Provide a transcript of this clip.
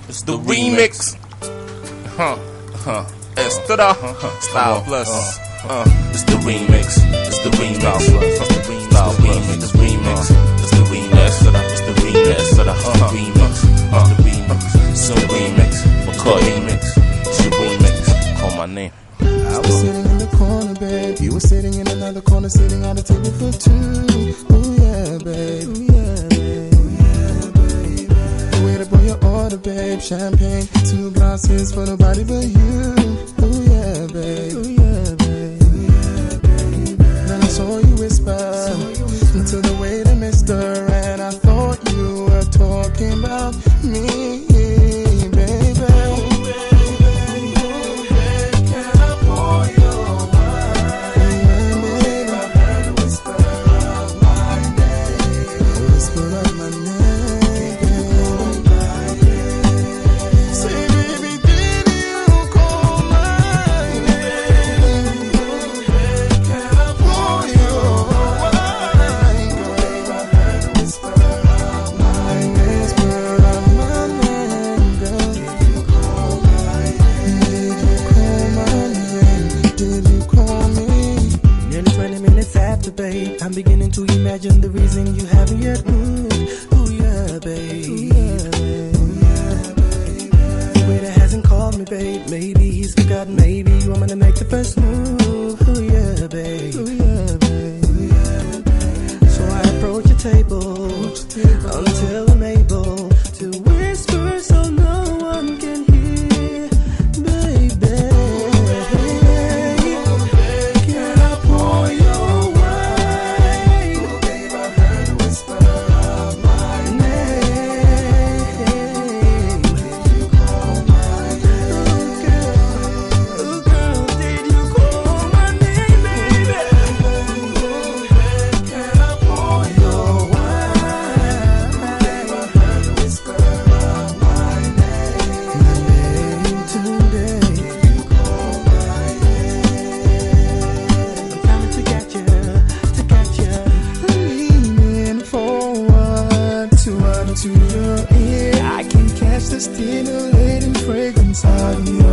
It's the remix. It's to the Style Plus. It's the remix. It's the remix. It's the remix. Style remix. It's the remix. It's the remix. It's the remix. It's the remix. It's the remix. It's a remix. McCoy remix. It's your remix. Call my name. I was sitting in the corner, babe. You were sitting in another corner, sitting at a table for two. Ooh yeah, babe. Ooh yeah, babe. Ooh yeah, babe. You waited for your order, babe. Champagne, 2 glasses for nobody but you. Ooh yeah, babe. Ooh yeah, babe. Ooh yeah, babe. Then I saw you whisper into the waiter, mister, and I thought you were talking about me, baby. Babe, I'm beginning to imagine the reason you haven't yet moved. Ooh yeah, babe. Ooh yeah, babe. Ooh yeah, babe. The waiter hasn't called me, babe. Maybe he's forgotten. Maybe you want me to make the first move. Ooh yeah, babe. Ooh yeah, babe. Ooh yeah, babe. So I approach your table until I'm able to whisper so no one can hear, baby. Can I pour your to your ear, I can catch the stimulating fragrance of you.